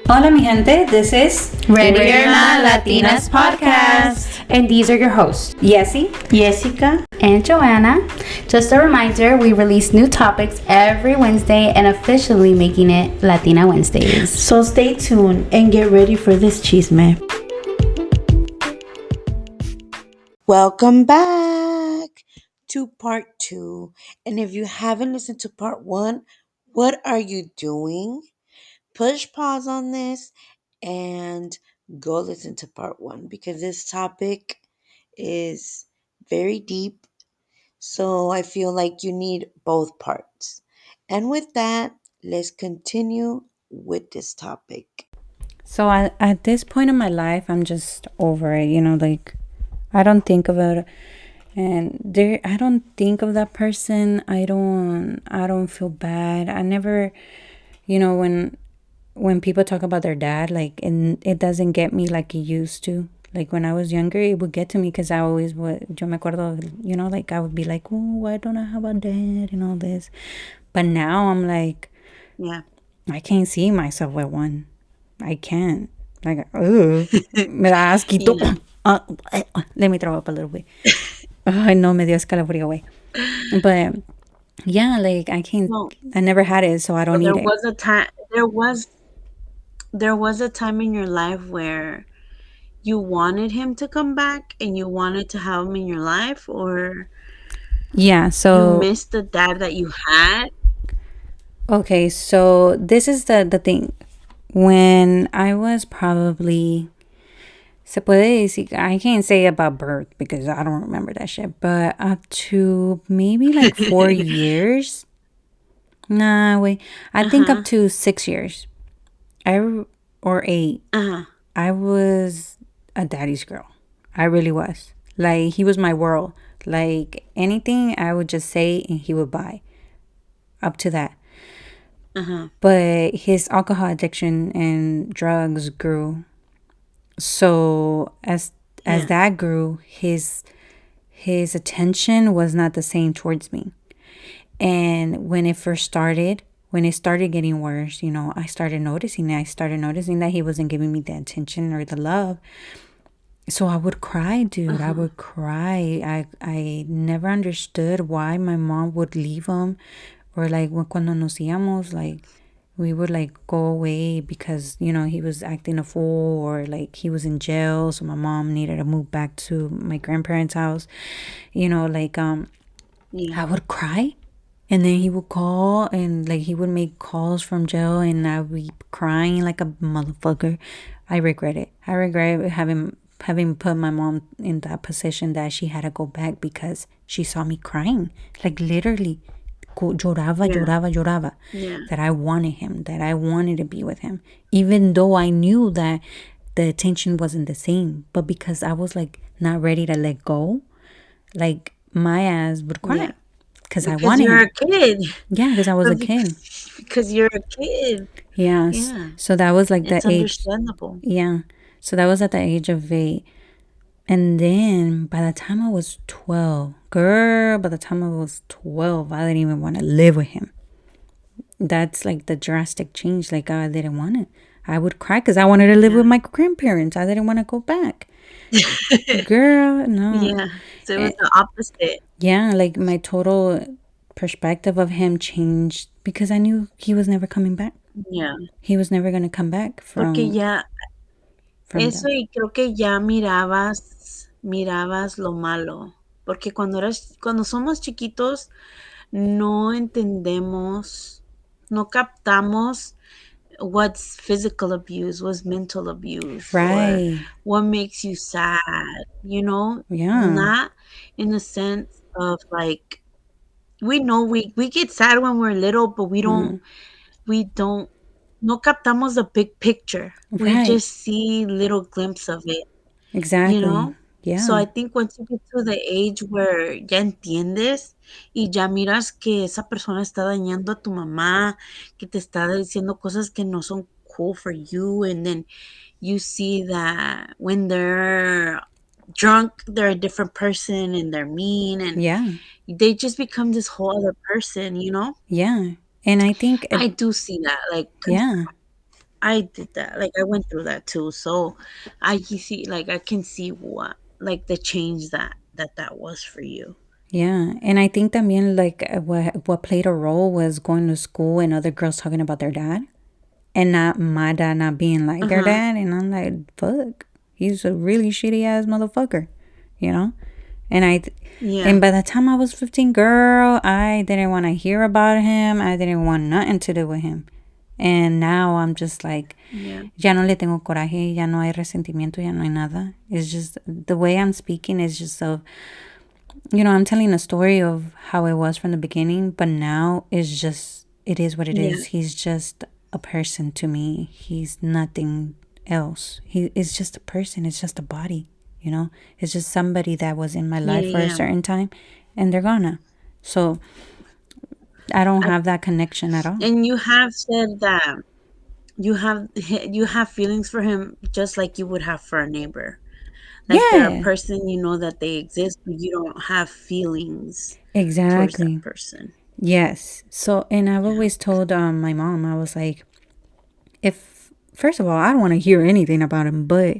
Hola, mi gente. This is Ready or Not Latinas Podcast. And these are your hosts, Yessie, Jessica, and Joanna. Just a reminder, we release new topics every Wednesday and officially making it Latina Wednesdays. So stay tuned and get ready for this chisme. Welcome back to part 2. And if you haven't listened to part 1, what are you doing? Push pause on this and go listen to part 1 because this topic is very deep. So I feel like you need both parts. And with that, let's continue with this topic. So at this point in my life, I'm just over it. Like I don't think about it, and I don't think of that person. I don't feel bad. I never, when people talk about their dad, like it doesn't get me like it used to. Like when I was younger, it would get to me because I always would. Yo me acuerdo, like I would be like, oh, I don't know how about dad and all this, but now I'm like, Yeah. I can't see myself with one. I can't. Like, ugh. Me da asquito. Let me throw up a little bit. Ay, no, me dio escalofrío, güey. But, yeah, like, I can't. No. I never had it, so I don't need There it. was a time. There was a time in your life where you wanted him to come back and you wanted to have him in your life, or Yeah, you so, missed the dad that you had. okay, so this is the thing. When I was probably, se puede decir, I can't say about birth because I don't remember that shit, but up to maybe like 4 years. Nah, wait. I think up to 6 years. Or 8. Uh-huh. I was a daddy's girl. I really was. Like he was my world. Like anything I would just say and he would buy. Up to that. Uh-huh. But his alcohol addiction and drugs grew. So as Yeah. that grew, his attention was not the same towards me. And when it started getting worse, I started noticing it. I started noticing that he wasn't giving me the attention or the love. So I would cry, dude. I would cry. I never understood why my mom would leave him, or like cuando nos íbamos, like we would like go away because he was acting a fool, or like he was in jail, so my mom needed to move back to my grandparents' house. Like Yeah. I would cry. And then he would call and like he would make calls from jail and I would be crying like a motherfucker. I regret it. I regret having put my mom in that position that she had to go back because she saw me crying. Like literally lloraba. Yeah. That I wanted him, that I wanted to be with him. Even though I knew that the attention wasn't the same. But because I was like not ready to let go, like my ass would cry. Yeah. Because I Because wanted you're him. a kid. Yeah, because I was a kid. Because you're a kid. Yes. Yeah. So that was like the It's age. understandable. Yeah. So that was at the age of 8. And then by the time I was 12, girl, by the time I was 12, I didn't even want to live with him. That's like the drastic change. Like I didn't want it. I would cry because I wanted to live with my grandparents. I didn't want to go back. Girl, no. Yeah. So it was the opposite. Yeah, like my total perspective of him changed because I knew he was never coming back. Yeah. He was never going to come back from Porque ya, eso that. y creo que ya mirabas lo malo. Porque cuando somos chiquitos, no entendemos, no captamos what's physical abuse, what's mental abuse, or Right. what makes you sad, Yeah. Not in the sense of like, we know we get sad when we're little, but we don't, no captamos the big picture. We Right. just see little glimpse of it, Exactly. So Yeah. I think once you get to the age where ya entiendes y ya miras que esa persona está dañando a tu mamá, que te está diciendo cosas que no son cool for you, and then you see that when they're drunk, they're a different person and they're mean and Yeah. they just become this whole other person, Yeah. And I think I do see that. Like, yeah. I did that. Like I went through that too. So I see, like I can see what, like the change that was for you. Yeah, and I think también like what played a role was going to school and other girls talking about their dad, and not my dad not being like Uh their huh. dad, and I'm like, fuck, he's a really shitty ass motherfucker, you know. And Yeah. and by the time I was 15, girl, I didn't want to hear about him. I didn't want nothing to do with him. And now I'm just like, Yeah. ya no le tengo coraje, ya no hay resentimiento, ya no hay nada. It's just the way I'm speaking is just so, I'm telling a story of how it was from the beginning, but now it's just, it is what it Yeah. is. He's just a person to me. He's nothing else. He is just a person. It's just a body, you know? It's just somebody that was in my Yeah. life for a Yeah. certain time and they're gonna. So I don't I, have that connection at all. and you have said that you have feelings for him just like you would have for a neighbor. Like they're a Yeah, person, you know that they exist, but you don't have feelings towards that exactly. person. Yes. So, and I've Yeah. always told my mom, I was like, if, first of all, I don't want to hear anything about him, but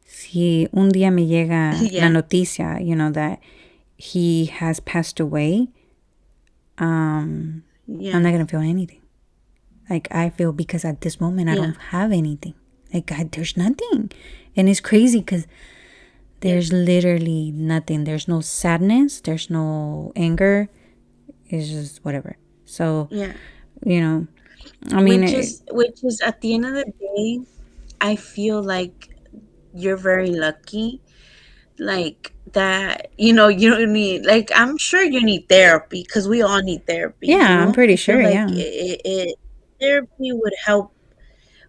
si un día me llega la Yeah. noticia, that he has passed away, I'm Yeah. not going to feel anything. Like, I feel because at this moment, I Yeah. don't have anything. Like, there's nothing. And it's crazy because Yeah. there's literally nothing. There's no sadness, there's no anger. It's just whatever. So, Yeah. you know, I mean, Which is at the end of the day, I feel like you're very lucky, like that, you don't need, like, I'm sure you need therapy because we all need therapy, yeah, I'm pretty I feel sure. like Yeah. therapy would help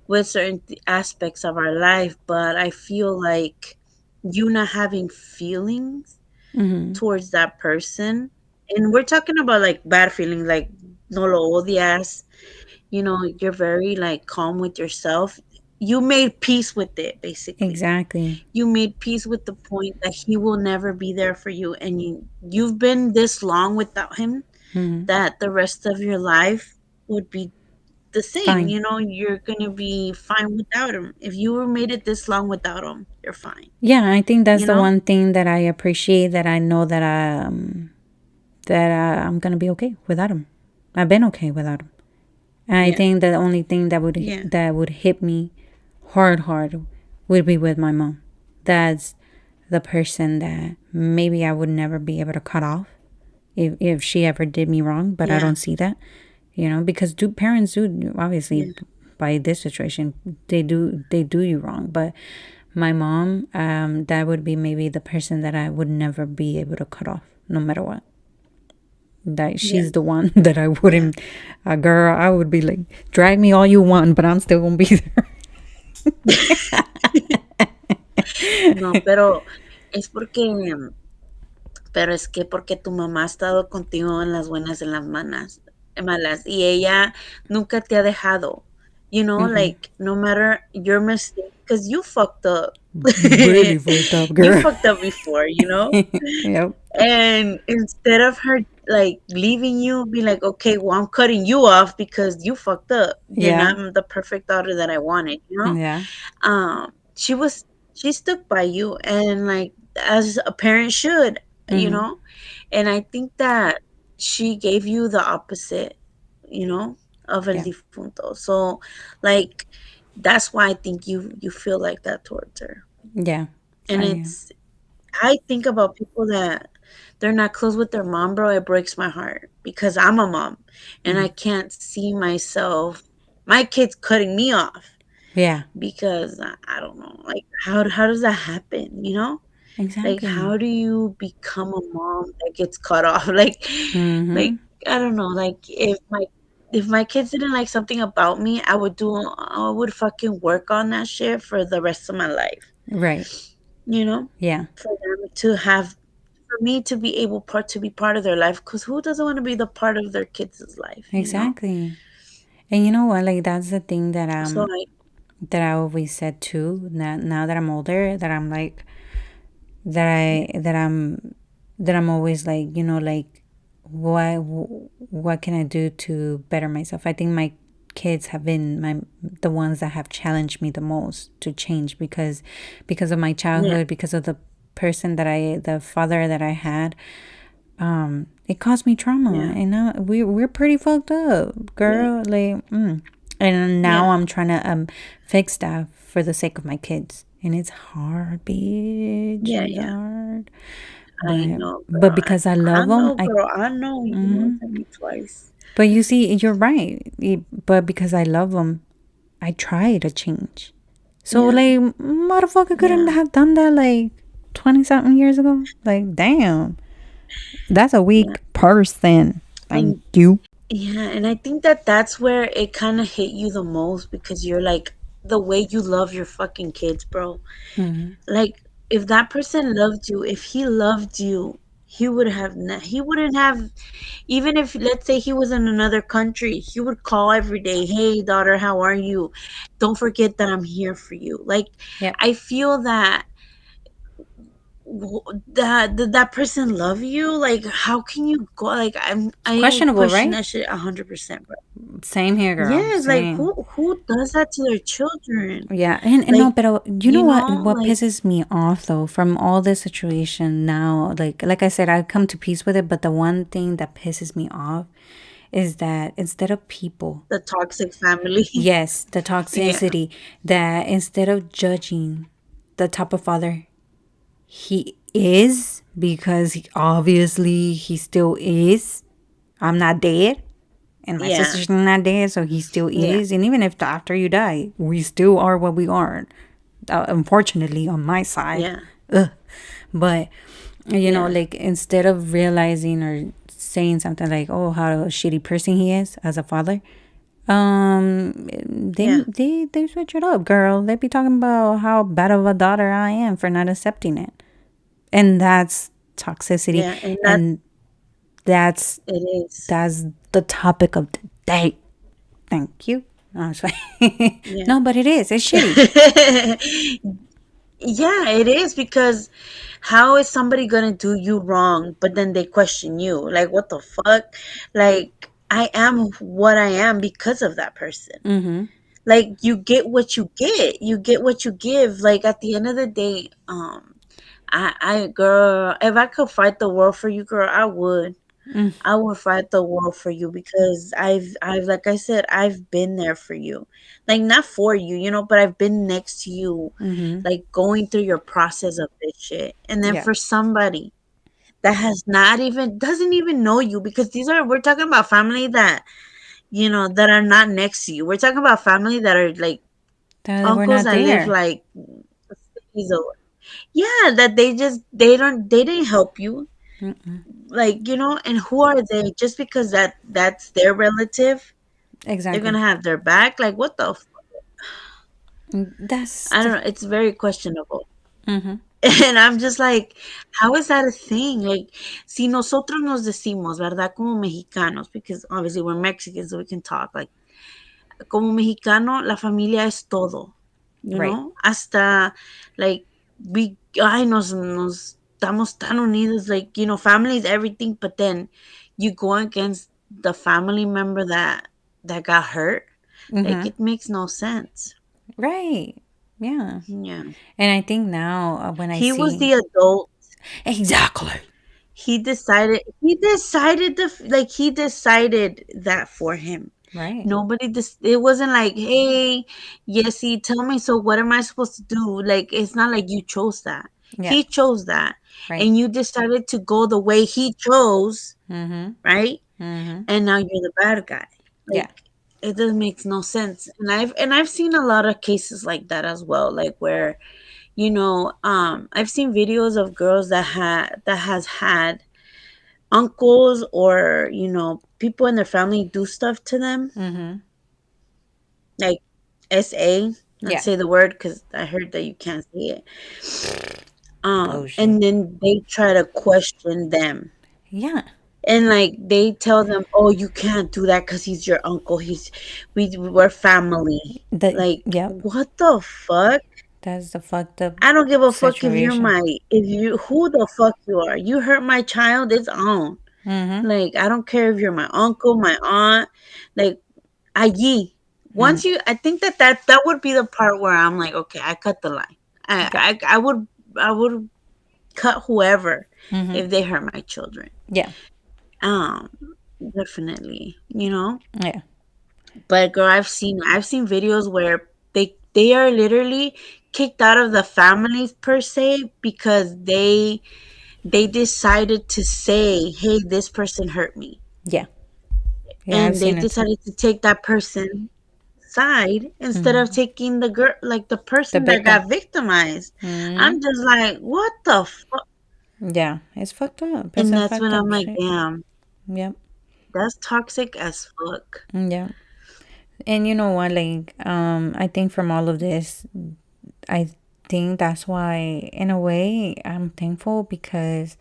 with certain aspects of our life, but I feel like you not having feelings Hmm. towards that person, and we're talking about like bad feelings, like no lo odias, you're very like calm with yourself. You made peace with it, basically. Exactly. You made peace with the point that he will never be there for you, and you've been this long without him Hmm. that the rest of your life would be the same. Fine. You're gonna be fine without him. If you were made it this long without him, you're fine. Yeah, I think that's You the know? one thing that I appreciate. That I know that I'm gonna be okay without him. I've been okay without him. And I Yeah. think the only thing Yeah. that would hit me hard would be with my mom. That's the person that maybe I would never be able to cut off if she ever did me wrong. But I Yeah. don't see that, because do parents do obviously Yeah. by this situation they do you wrong. But my mom, that would be maybe the person that I would never be able to cut off, no matter what. That Yeah. she's the one that I Yeah. wouldn't, girl, I would be like, drag me all you want, but I'm still gonna be there. No, pero es que porque tu mamá ha estado contigo en las buenas, en las malas, y ella nunca te ha dejado. Hmm. Like no matter your mistake, because you fucked up. Really fucked up, You girl. fucked up before. Yep. And instead of her like leaving you, be like, okay, well, I'm cutting you off because you fucked up. You're Yeah. not the perfect daughter that I wanted. Yeah. She was she stuck by you, and like as a parent should, you Hmm. know? And I think that she gave you the opposite, you know, of el Yeah. difunto. So like that's why I think you feel like that towards her. Yeah. And I I think about people that they're not close with their mom, bro. It breaks my heart because I'm a mom and I mhm. can't see myself, my kids cutting me off Yeah. because I don't know, like how does that happen? Like Exactly. how do you become a mom that gets cut off? Like Hmm. I don't know. Like if my kids didn't like something about me, I would fucking work on that shit for the rest of my life. Right. You know, Yeah. for me to be able to be part of their life, because who doesn't want to be the part of their kids' life? Exactly. And you know what? Like that's the thing So I that I always said too. Now that I'm older, that I'm like yeah, that I'm always like, what can I do to better myself? I think kids have been the ones that have challenged me the most to change because of my Yeah. childhood, because of the father that I had. It caused me trauma, Yeah. and now we're pretty fucked up, Yeah. girl. Like, and now Yeah. I'm trying to fix that for the sake of my kids, and it's hard, bitch. Yeah. It's Yeah. hard, I but know, but girl. because I I love them, know, girl. I know. You know, sent me twice. but you see, you're right. But because I love them, I try to change. So Yeah. like, motherfucker couldn't Yeah. have done that like 20 something years ago. Like, damn, that's a Yeah. weak person. Thank And you. yeah, and I think that that's where it kind of hit you the most because you're like the way you love your fucking kids, bro. Like if that person loved you, if he loved you, he wouldn't have, even if let's say he was in another country, he would call every day, "Hey daughter, how are you? Don't forget that I'm here for you." Like Yep. I feel that that person love you. Like how can you go, like It's I questionable, question right? that shit 100%, bro. Same here, girl. Yes, like Same. who does that to their children? Yeah, and no, Like, but you know you what? know, What like pisses me off though, from all this situation now, like I said, I've come to peace with it. But the one thing that pisses me off is that instead of people, the toxic family. yes, the Yeah, toxicity, that instead of judging the type of father he is, because obviously he still is. I'm not dead. And my yeah, sister's not dead, so he still yeah, is. And even if after you die, we still are what we are. Unfortunately, on my side. yeah, Ugh. But, yeah, like instead of realizing or saying something like, oh, how a shitty person he is as a father, yeah, they switch it up, girl. They be talking about how bad of a daughter I am for not accepting it. And that's toxicity. yeah, and that And that's it is. that's the topic of the day. Thank you. I was like, Yeah. no, but it is. It's shitty. Yeah, it is because how is somebody gonna do you wrong, but then they question you? Like, what the fuck? Like, I am what I am because of that person. Like, you get what you get. You get what you give. Like, at the end of the day, girl, if I could fight the world for you, girl, I would. I would fight the world for you because like I said, I've been there for you. Like not for you, but I've been next to you, like going through your process of this shit. And then Yeah. for somebody that has not even doesn't even know you, because we're talking about family that that are not next to you. We're talking about family that are like That we're uncles not that live there. like cities away. Yeah, that they didn't help you, like and who are they just because that's their relative, they're Exactly. gonna have their back? Like what the That's I don't the. know, it's very questionable. And I'm just like, how is that a thing? Like, si nosotros nos decimos, verdad, como mexicanos, because obviously we're Mexicans, so we can talk, like, como mexicano, la familia es todo, Right. hasta, like, ay, nos estamos tan unidos, like, family is everything, but then you go against the family member that got hurt, like, it makes no sense. Right. Yeah. Yeah. And I think now when I He was see. the adult. Exactly. He decided that for him. Right. Nobody this it wasn't like, "Hey, Yesy, tell me, so what am I supposed to do?" Like it's not like you chose that. Yeah. He chose that. Right. And you decided to go the way he chose, right? And now you're the bad guy. Yeah. Like it doesn't make no sense. And I've seen a lot of cases like that as well, like where I've seen videos of girls that has had uncles or people in their family do stuff to them, like not Yeah. say the word because I heard that you can't say it. Bullshit. And then they try to question them, Yeah. and like they tell them, "Oh, you can't do that because he's your uncle. We're family." Like Yep. what the fuck? That's the fucked up I don't give a fuck situation. if you who the fuck you are. You hurt my child, it's on. Like I don't care if you're my uncle, my aunt, like allí. Mm. Once you, I think that would be the part where I'm like, okay, I cut the line. Yeah. I would cut whoever Mm-hmm. if they hurt my children. Yeah. Um, definitely. Yeah. But girl, I've seen videos where they are literally kicked out of the families per se because they decided to say, "Hey, this person hurt me," Yeah. Yeah. I've and they seen it too. decided to take that person side instead of Mm-hmm. taking the girl, like the The person that victim. got victimized. Mm-hmm. I'm just like, what the fuck? Yeah. It's fucked up. It's And a that's when fucked I'm up like, shit. damn, Yep. that's toxic as fuck. Yeah. And you know what? Like, I think from all of this, I think that's why, in a way, I'm thankful because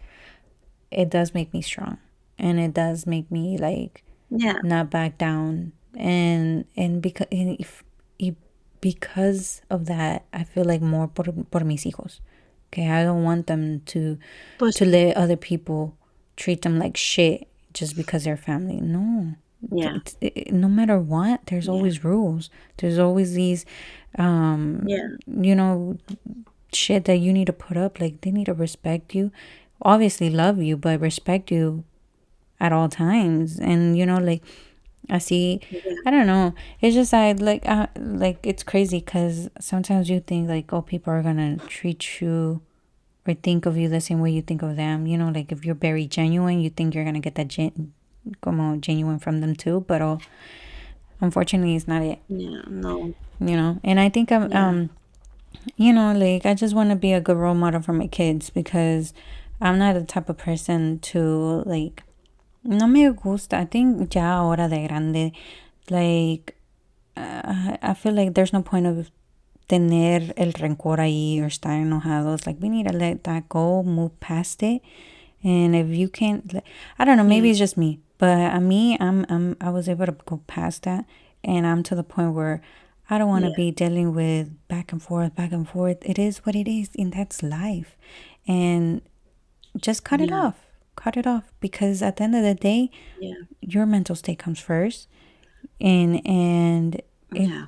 it does make me strong, and it does make me like Yeah, not back down, and because of that, I feel like more por mis hijos. Okay, I don't want them but to let other people treat them like shit just because they're family. No, yeah, no matter what, there's yeah, always rules. There's always these, yeah, you know, shit that you need to put up. Like they need to respect you, obviously love you, but respect you at all times. And like I see, yeah, I don't know. It's just like it's crazy because sometimes you think like, oh, people are gonna treat you or think of you the same way you think of them. Like if you're very genuine, you think you're gonna get that como genuine from them too. But unfortunately, it's not it. yeah, no, And I think I'm yeah, like I just want to be a good role model for my kids because I'm not the type of person to like. No me gusta. I think ya ahora de grande, like I feel like there's no point of tener el rencor ahí or estar enojados. Like we need to let that go, move past it. And if you can't, like, I don't know, maybe yeah, it's just me, but me, I was able to go past that, and I'm to the point where I don't want to yeah, be dealing with back and forth, back and forth. It is what it is, and that's life. And just cut it yeah, off. Cut it off because at the end of the day, yeah, your mental state comes first, and if yeah,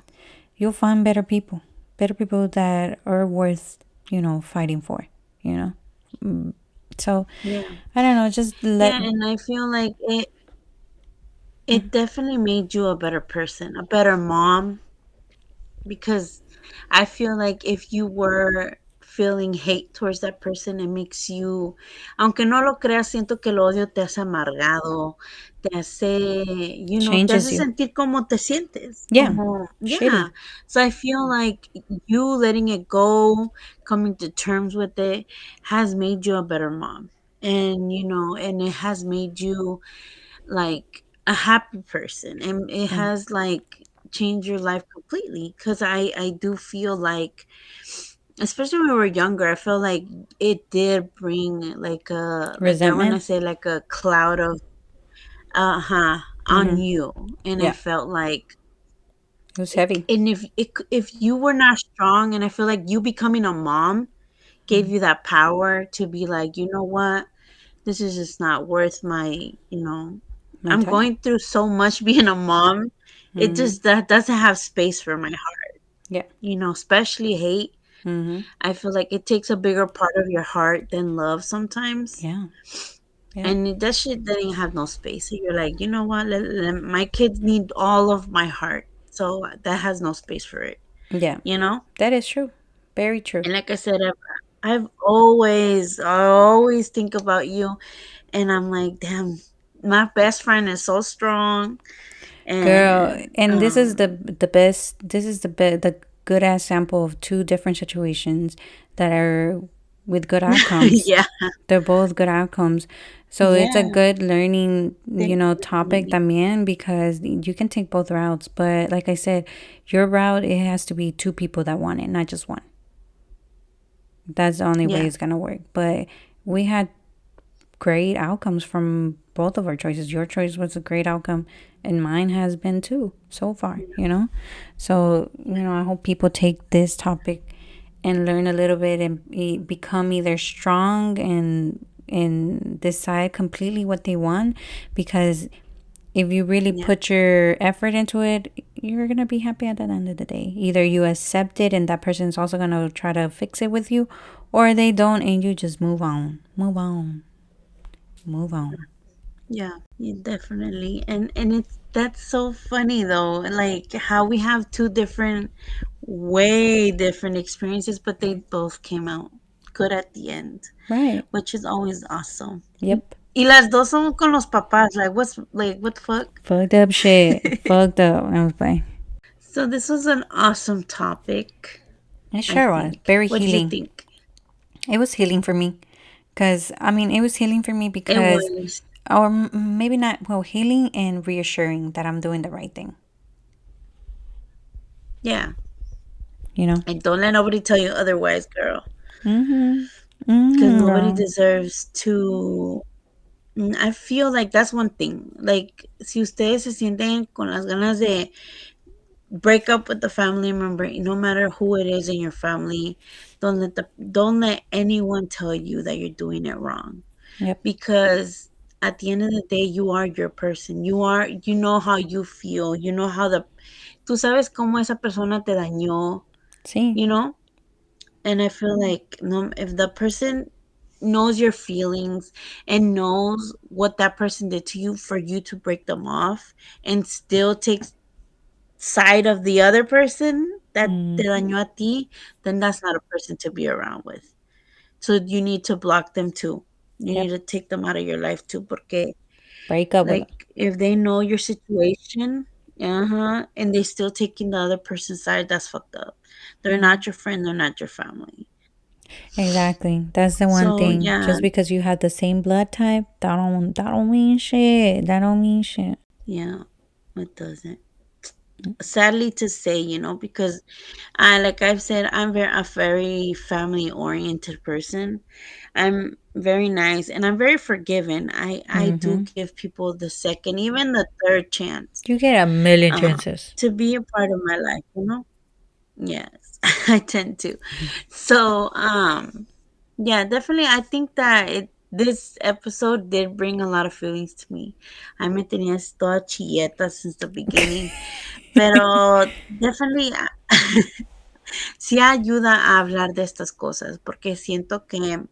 you'll find better people that are worth fighting for. You know, so yeah, I don't know. Just let. yeah. And I feel like it definitely made you a better person, a better mom, because I feel like if you were feeling hate towards that person, it makes you, aunque no lo creas, siento que el odio te hace amargado, te Changes hace you. sentir como te sientes, Yeah, como, shitty. yeah. So I feel like you letting it go, coming to terms with it, has made you a better mom. And it has made you like a happy person, and it Mm. has like changed your life completely, because I do feel like, especially when we were younger, I feel like it did bring like I want to Resentment. say like a cloud of uh-huh on Mm-hmm. you. And I Yeah, felt like, it was heavy. and if you were not strong, and I feel like you becoming a mom gave you that power to be like, you know what, this is just not worth my. My I'm time. going through so much being a mom. It Mm-hmm. just that doesn't have space for my heart, Yeah. especially hate. Mm-hmm. I feel like it takes a bigger part of your heart than love sometimes. Yeah. Yeah. And that shit didn't have no space. So you're like, you know what? My kids need all of my heart. So that has no space for it, Yeah. you know? That is true. Very true. And like I said, I always think about you. And I'm like, damn, my best friend is so strong. Girl, And and this is the best. This is the good ass sample of two different situations that are with good outcomes. yeah, They're both good outcomes. So it's a yeah, good learning, topic definitely. también because you can take both routes. But like I said, your route, it has to be two people that want it, not just one. That's the only way Yeah, it's gonna work. But we had great outcomes from both of our choices. Your choice was a great outcome, and mine has been too so far. So, I hope people take this topic and learn a little bit and become either strong and decide completely what they want because if you really yeah, put your effort into it, you're gonna be happy at the end of the day. Either you accept it and that person's also gonna try to fix it with you, or they don't and you just move on. Move on. Move on. Yeah, definitely. And it's that's so funny though, like how we have two different, way different experiences, but they both came out good at the end, Right. which is always awesome. Yep. Y las dos son con los papás. Like what the fuck? Fucked up shit. Fucked up. I was like, So this was an awesome topic, it I sure was. think. Very What do you healing. think? It was healing for me. Because, I mean, it was healing for me It because, was. or maybe not, well, healing and reassuring that I'm doing the right thing. Yeah. You know? And don't let nobody tell you otherwise, girl. Mm-hmm. Because Mm-hmm, nobody girl. deserves to. I feel like that's one thing. Like, si ustedes se sienten con las ganas de break up with the family member, no matter who it is in your family, don't let anyone tell you that you're doing it wrong. Yep. Because at the end of the day, you are your person. You know how you feel. You know how tú sabes cómo esa persona te dañó, See? you know? And I feel like no, if the person knows your feelings and knows what that person did to you for you to break them off and still takes side of the other person that te Mm, dañó a ti, then that's not a person to be around with. So you need to block them too. You need yep. to take them out of your life too, porque Break up with them. like if they know your situation, and they still taking the other person's side, that's fucked up. They're Mm. not your friend, they're not your family. Exactly. That's the one So thing. yeah, Just because you have the same blood type, that don't mean shit. That don't mean shit. yeah, it doesn't. Sadly to say, because I like I've said, I'm a very family oriented person. I'm very nice and I'm very forgiving. I do Mm-hmm. give people the second, even the third chance, You get a million uh, chances. to be a part of my life. Yes, I tend to. So, yeah, definitely. I think that this episode did bring a lot of feelings to me. I me tenías toda chilleta since the beginning, pero definitely sí ayuda a hablar de estas cosas porque siento que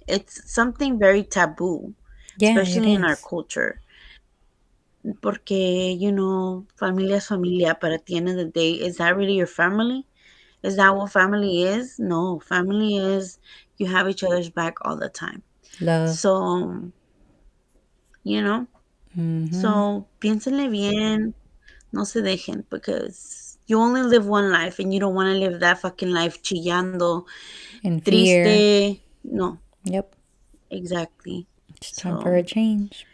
it's something very taboo, Yeah, it especially in our is. culture. Porque, familia es familia, but at the end of the day, is that really your family? Is that what family is? No, family is you have each other's back all the time. Love. So, you know, Mm-hmm. so piénsenle bien, no se dejen, because you only live one life and you don't want to live that fucking life chillando, In fear. triste. No, Yep. exactly. It's time for So, a change.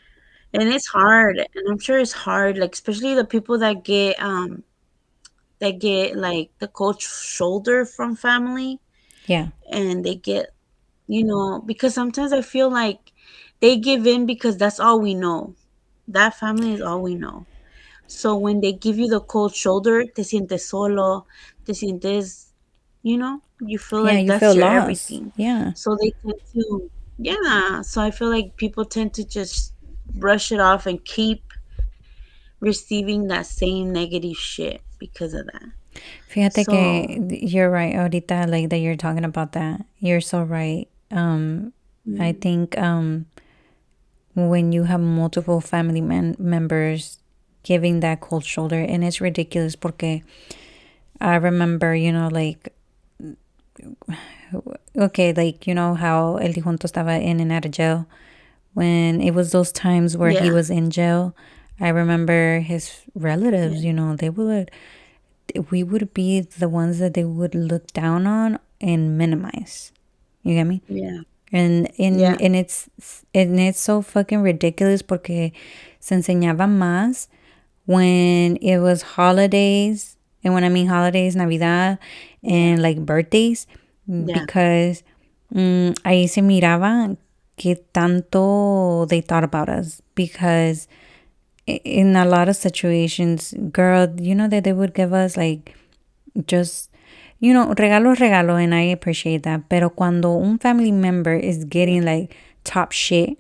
and it's hard, and I'm sure it's hard, like especially the people that get like the cold shoulder from family, Yeah. and they get, because sometimes I feel like they give in because that's all we know. That family is all we know. So when they give you the cold shoulder, te sientes solo, te sientes, you feel Yeah, like you that's feel your lost. everything. Yeah. So they tend to, yeah. So I feel like people tend to just brush it off and keep receiving that same negative shit because of that. Fíjate So, que you're right, ahorita, like that you're talking about that. You're so right. I mm, think when you have multiple family members giving that cold shoulder, and it's ridiculous porque I remember, like, okay, like, how El Difunto estaba in and out of jail. When it was those times where he yeah, was in jail, I remember his relatives, yeah, we would be the ones that they would look down on and minimize. You get me? yeah, And in yeah, and it's so fucking ridiculous porque se enseñaba más when it was holidays, and when I mean holidays, Navidad yeah, and like birthdays, yeah, because ahí se miraba que tanto they thought about us, because in a lot of situations, girl, that they would give us like just regalo regalo, and I appreciate that. Pero cuando un family member is yeah, getting like top shit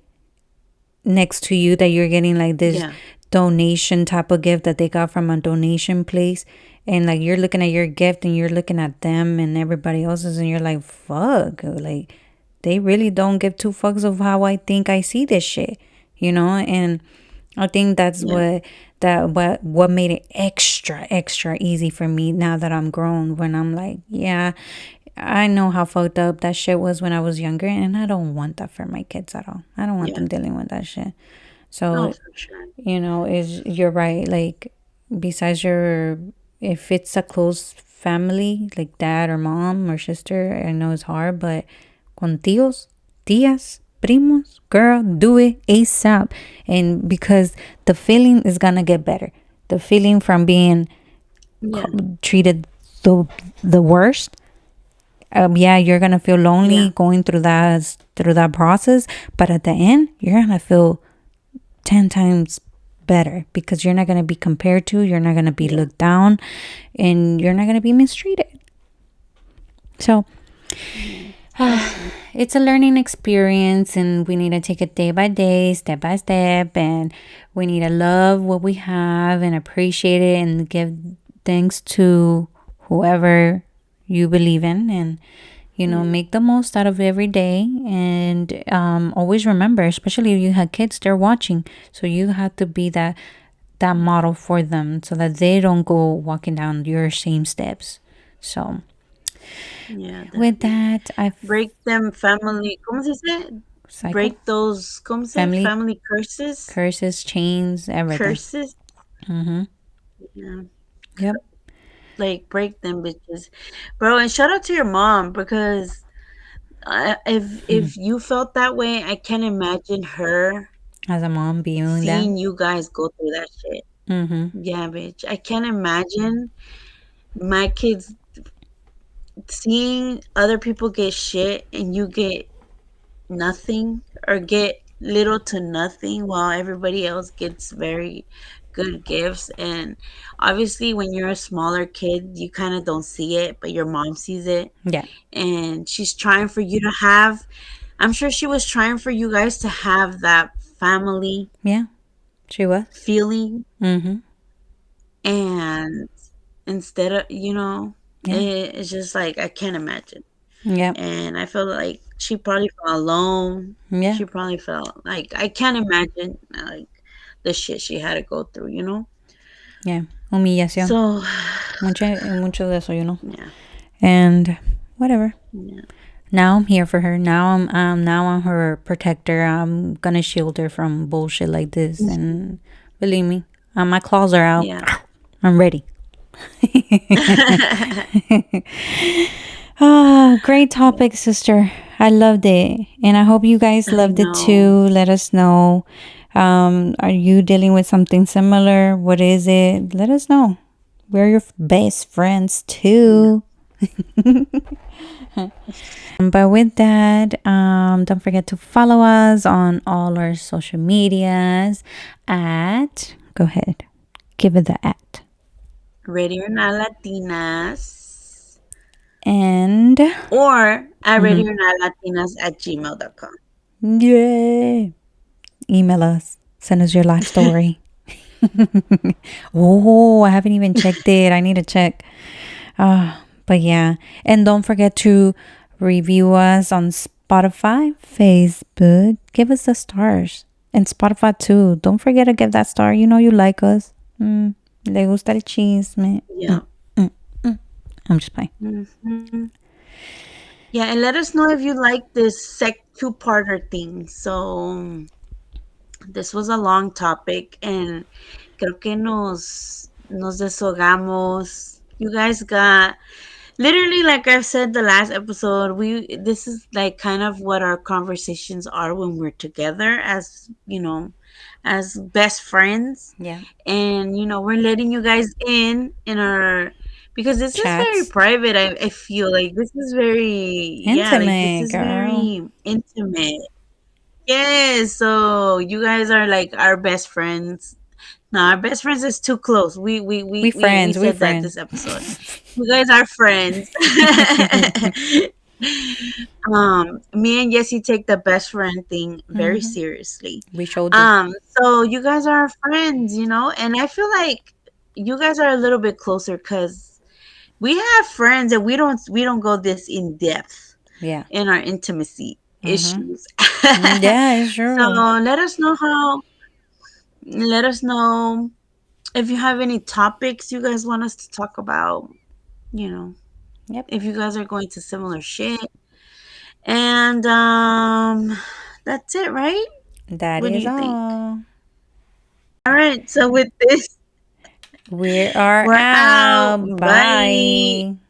next to you, that you're getting like this yeah, donation type of gift that they got from a donation place. And like you're looking at your gift and you're looking at them and everybody else's and you're like, fuck, like they really don't give two fucks of how I think I see this shit, you know? And I think that's Yeah. what made it extra easy for me now that I'm grown, when I'm like, yeah, I know how fucked up that shit was when I was younger, and I don't want that for my kids at all. I don't want Yeah. them dealing with that shit. No, So, for sure. is you're right. Like, besides your, if it's a close family, like dad or mom or sister, I know it's hard, but con tíos, tías, primos, girl, do it ASAP. And because the feeling is gonna get better. The feeling from being Yeah. treated the worst, yeah, you're gonna feel lonely Yeah. going through that process, but at the end you're gonna feel 10 times better, because you're not gonna be compared to, you're not gonna be Yeah. looked down, and you're not gonna be mistreated. So Yeah. Awesome. it's a learning experience, and we need to take it day by day, step by step, and we need to love what we have and appreciate it and give thanks to whoever you believe in, and Yeah. make the most out of every day. And always remember, especially if you have kids, they're watching, so you have to be that model for them, so that they don't go walking down your same steps. So Yeah, with definitely. that, I Break them family, ¿cómo se dice? cycle, Break those, ¿cómo se dice? family Family curses. curses, chains, everything. Curses. Mm-hmm. Yeah. Yep. Like break them bitches. Bro, and shout out to your mom because if you felt that way, I can't imagine her As a mom, be doing that. seeing you guys go through that shit. Mm-hmm. Yeah, bitch. I can't imagine my kids seeing other people get shit and you get nothing or get little to nothing while everybody else gets very good gifts. And obviously, when you're a smaller kid, you kind of don't see it, but your mom sees it. Yeah. And she's trying for you to have, I'm sure she was trying for you guys to have that family Yeah. She was. feeling. Mm-hmm. And instead of, Yeah. it's just like, I can't imagine. Yep. And I feel like she probably felt alone. Yeah. She probably felt like, I can't imagine like the shit she had to go through. Yeah. Humillación. So Mucho de eso. yeah, And whatever. yeah, Now I'm here for her. Now I'm her protector. I'm gonna shield her from bullshit like this. And believe me, my claws are out. yeah. I'm ready. Ah, great topic, sister. I loved it, and I hope you guys I loved it know. too. Let us know. Are you dealing with something similar? What is it? Let us know. We're your best friends too. But with that, don't forget to follow us on all our social medias at, go ahead, give it the at. Ready or not Latinas. And Or at ready or not Latinas at gmail.com. yay, email us, send us your life story. Oh, I haven't even checked it. I need to check. But yeah, and don't forget to review us on Spotify, Facebook. Give us the stars, and Spotify too. Don't forget to give that star. You know you like us. Le gusta el chisme. Yeah. I'm just playing. Hmm. Yeah, and let us know if you like this two-parter thing. So this was a long topic and creo que nos desahogamos. You guys got literally, like I've said the last episode, this is like kind of what our conversations are when we're together as, as best friends. Yeah. And we're letting you guys in our, because this is very Chats. private. I feel like this is very, yeah, like this Intimate, is girl. very intimate. Yes, so you guys are like our best friends. No, our best friends is too close. We We friends. We said that friends. this episode. You guys are friends. Me and Jessie take the best friend thing very Mm-hmm. seriously. We showed do. So you guys are friends, and I feel like you guys are a little bit closer because we have friends and we don't go this in depth Yeah. in our intimacy Mm-hmm. issues. Yeah, it's So true. let us know if you have any topics you guys want us to talk about, you know, Yep. if you guys are going to similar shit. And that's it, right? That What do is you think? all. All right, so with this, We are we're out. out. Bye. Bye.